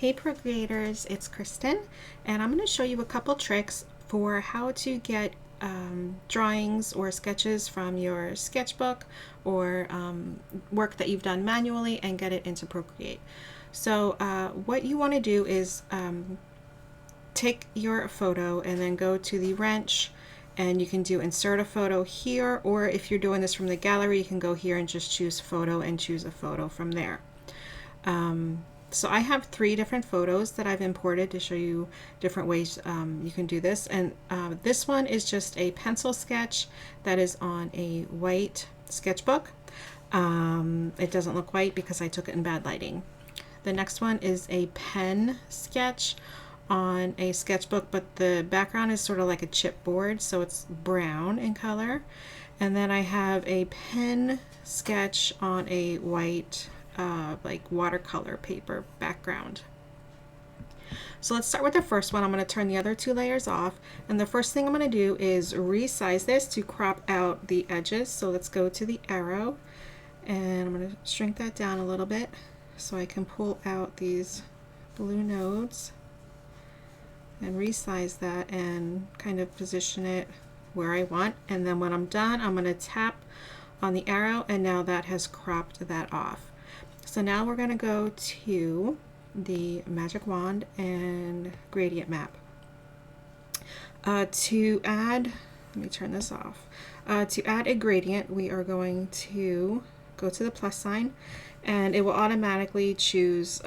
Hey Procreators, it's Kristen, and I'm going to show you a couple tricks for how to get drawings or sketches from your sketchbook or work that you've done manually and get it into Procreate. So what you want to do is take your photo and then go to the wrench, and you can do insert a photo here, or if you're doing this from the gallery, you can go here and just choose photo and choose a photo from there. So I have 3 different photos that I've imported to show you different ways you can do this. And this one is just a pencil sketch that is on a white sketchbook. It doesn't look white because I took it in bad lighting. The next one is a pen sketch on a sketchbook, but the background is sort of like a chipboard, so it's brown in color. And then I have a pen sketch on a white like watercolor paper background. So let's start with the first one. I'm going to turn the other 2 layers off, and the first thing I'm going to do is resize this to crop out the edges. So let's go to the arrow, and I'm going to shrink that down a little bit so I can pull out these blue nodes and resize that and kind of position it where I want. And then when I'm done, I'm going to tap on the arrow, and now that has cropped that off. So now we're going to go to the magic wand and gradient map. To add, let me turn this off. To add a gradient, we are going to go to the plus sign, and it will automatically choose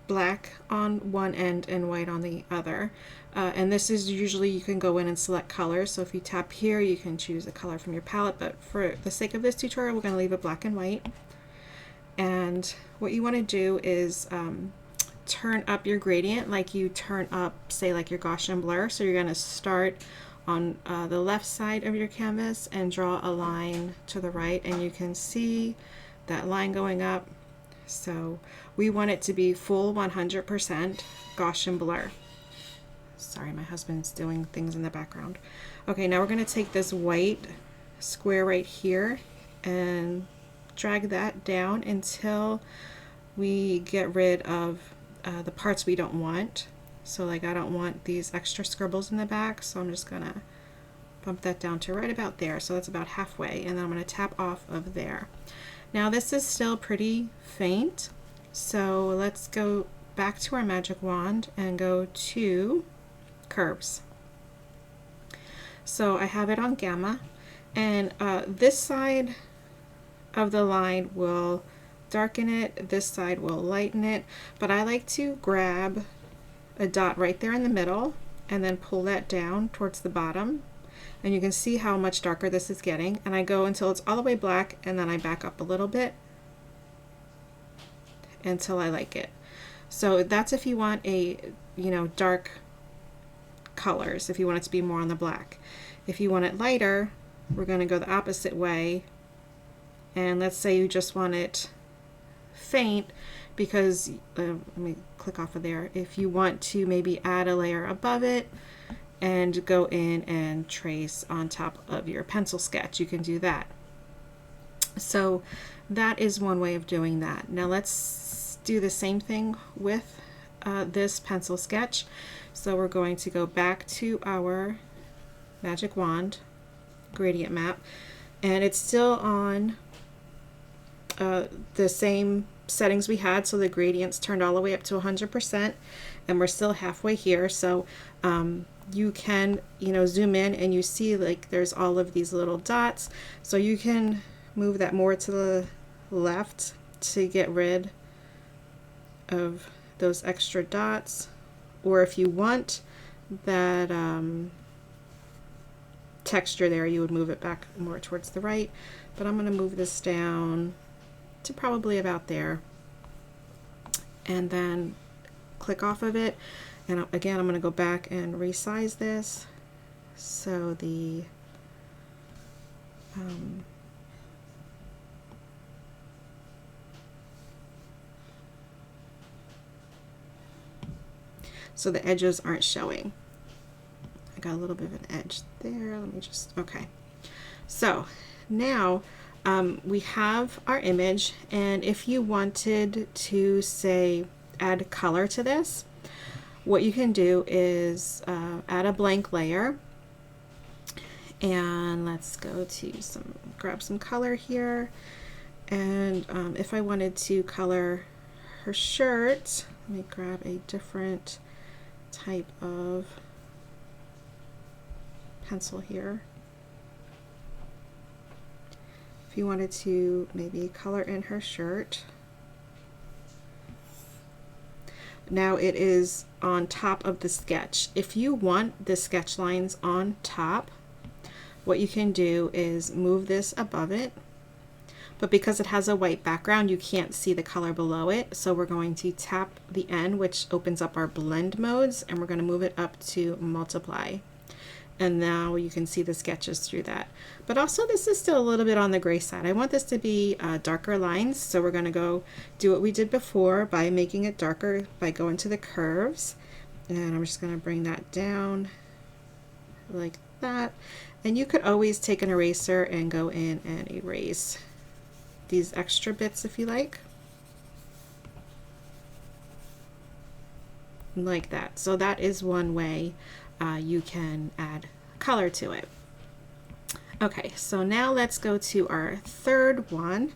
black on one end and white on the other. And this is usually, you can go in and select colors. So if you tap here, you can choose a color from your palette, but for the sake of this tutorial, we're going to leave it black and white. And what you want to do is turn up your gradient like you turn up, say, like your Gaussian blur. So you're going to start on the left side of your canvas and draw a line to the right, and you can see that line going up. So we want it to be full 100% Gaussian blur. Sorry, my husband's doing things in the background. Okay, now we're going to take this white square right here and drag that down until we get rid of the parts we don't want. So like, I don't want these extra scribbles in the back, so I'm just gonna bump that down to right about there. So that's about halfway, and then I'm gonna tap off of there. Now this is still pretty faint, so let's go back to our magic wand and go to curves. So I have it on gamma, and this side of the line will darken it, this side will lighten it, but I like to grab a dot right there in the middle and then pull that down towards the bottom, and you can see how much darker this is getting, and I go until it's all the way black, and then I back up a little bit until I like it. So that's if you want a, you know, dark colors, if you want it to be more on the black. If you want it lighter, we're going to go the opposite way. And let's say you just want it faint because, let me click off of there. If you want to maybe add a layer above it and go in and trace on top of your pencil sketch, you can do that. So that is one way of doing that. Now let's do the same thing with this pencil sketch. So we're going to go back to our magic wand gradient map, and it's still on the same settings we had, so the gradients turned all the way up to 100%, and we're still halfway here. So you can, you know, zoom in and you see like there's all of these little dots, so you can move that more to the left to get rid of those extra dots, or if you want that texture there, you would move it back more towards the right. But I'm going to move this down to probably about there, and then click off of it, and again I'm going to go back and resize this so the so the edges aren't showing. I got a little bit of an edge there. Let me just, okay. So now we have our image, and if you wanted to say add color to this, what you can do is add a blank layer, and let's go to grab some color here. And if I wanted to color her shirt, let me grab a different type of pencil here. If you wanted to maybe color in her shirt, now it is on top of the sketch. If you want the sketch lines on top, what you can do is move this above it, but because it has a white background, you can't see the color below it. So we're going to tap the N, which opens up our blend modes, and we're going to move it up to multiply. And now you can see the sketches through that. But also this is still a little bit on the gray side. I want this to be darker lines, so we're going to go do what we did before by making it darker by going to the curves. And I'm just going to bring that down like that. And you could always take an eraser and go in and erase these extra bits if you like. Like that. So that is one way you can add color to it. Okay, so now let's go to our third one.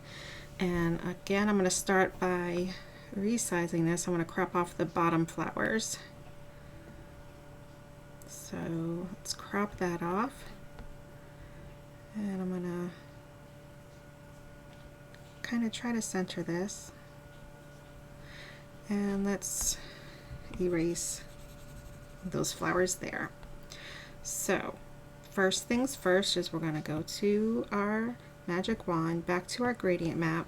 And again, I'm going to start by resizing this. I'm going to crop off the bottom flowers. So let's crop that off. And I'm going to kind of try to center this. And let's erase those flowers there. So first things first is we're going to go to our magic wand, back to our gradient map,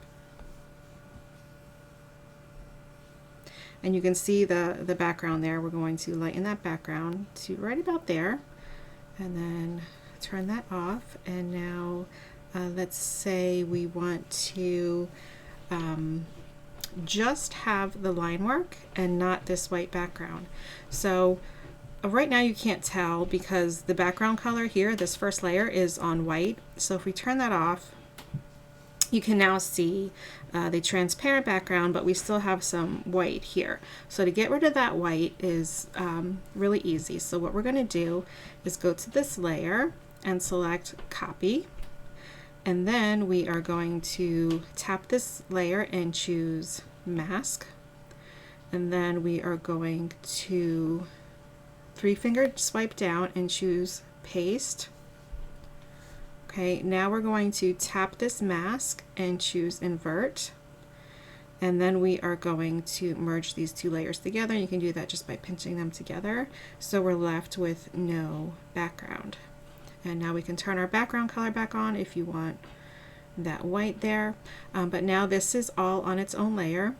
and you can see the background there. We're going to lighten that background to right about there, and then turn that off. And now let's say we want to just have the line work and not this white background. So right now you can't tell because the background color here, this first layer, is on white. So if we turn that off, you can now see the transparent background, but we still have some white here. So to get rid of that white is really easy. So what we're going to do is go to this layer and select copy. And then we are going to tap this layer and choose mask. And then we are going to three-finger swipe down and choose paste. Okay, now we're going to tap this mask and choose invert. And then we are going to merge these two layers together. You can do that just by pinching them together. So we're left with no background. And now we can turn our background color back on if you want that white there. But now this is all on its own layer.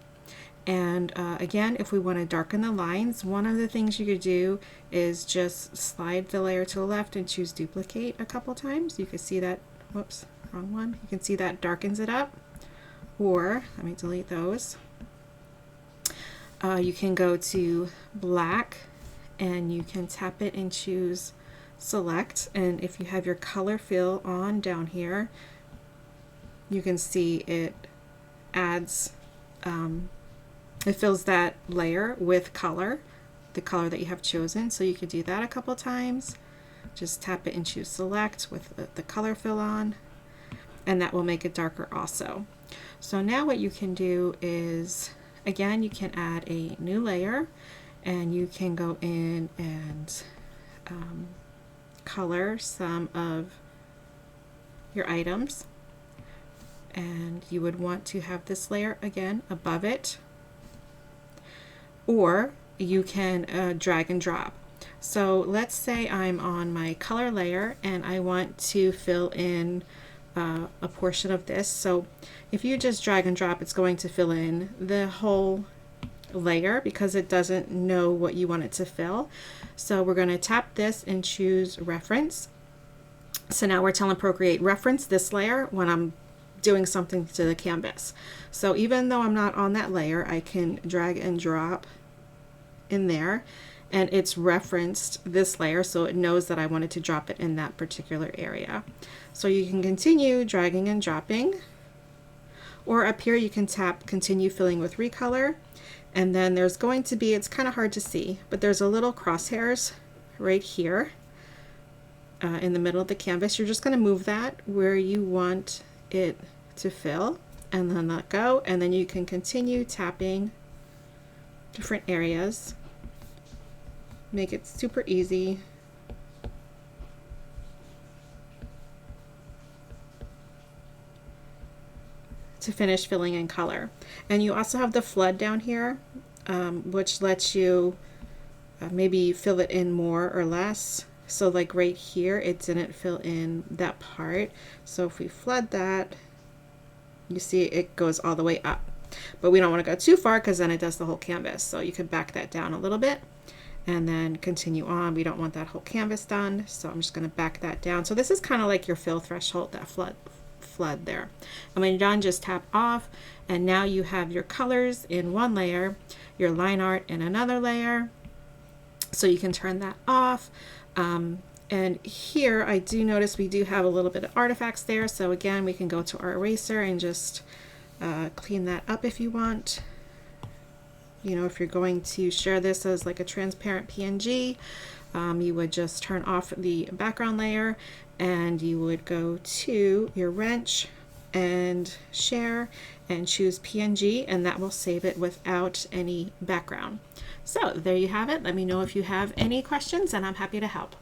And again, if we want to darken the lines, one of the things you could do is just slide the layer to the left and choose duplicate a couple times. You can see that, whoops, wrong one. You can see that darkens it up. Or, let me delete those. You can go to black and you can tap it and choose select. And if you have your color fill on down here, you can see it adds it fills that layer with color, the color that you have chosen. So you could do that a couple times. Just tap it and choose select with the color fill on, and that will make it darker also. So now what you can do is, again, you can add a new layer and you can go in and color some of your items. And you would want to have this layer again above it. Or you can drag and drop. So let's say I'm on my color layer and I want to fill in a portion of this. So if you just drag and drop, it's going to fill in the whole layer because it doesn't know what you want it to fill. So we're going to tap this and choose reference. So now we're telling Procreate reference this layer when I'm doing something to the canvas. So even though I'm not on that layer, I can drag and drop in there and it's referenced this layer, so it knows that I wanted to drop it in that particular area. So you can continue dragging and dropping, or up here you can tap continue filling with recolor, And then there's going to be, it's kind of hard to see, but there's a little crosshairs right here in the middle of the canvas. You're just going to move that where you want it to fill and then let go, and then you can continue tapping different areas. Make it super easy. To finish filling in color. And you also have the flood down here, which lets you maybe fill it in more or less. So like right here, it didn't fill in that part. So if we flood that, you see it goes all the way up. But we don't want to go too far because then it does the whole canvas. So you could back that down a little bit and then continue on. We don't want that whole canvas done. So I'm just going to back that down. So this is kind of like your fill threshold, that flood there. And when you're done, just tap off, and now you have your colors in one layer, your line art in another layer. So you can turn that off. And here I do notice we do have a little bit of artifacts there. So again, we can go to our eraser and just clean that up if you want. You know, if you're going to share this as like a transparent PNG, you would just turn off the background layer and you would go to your wrench and share and choose PNG, and that will save it without any background. So there you have it. Let me know if you have any questions and I'm happy to help.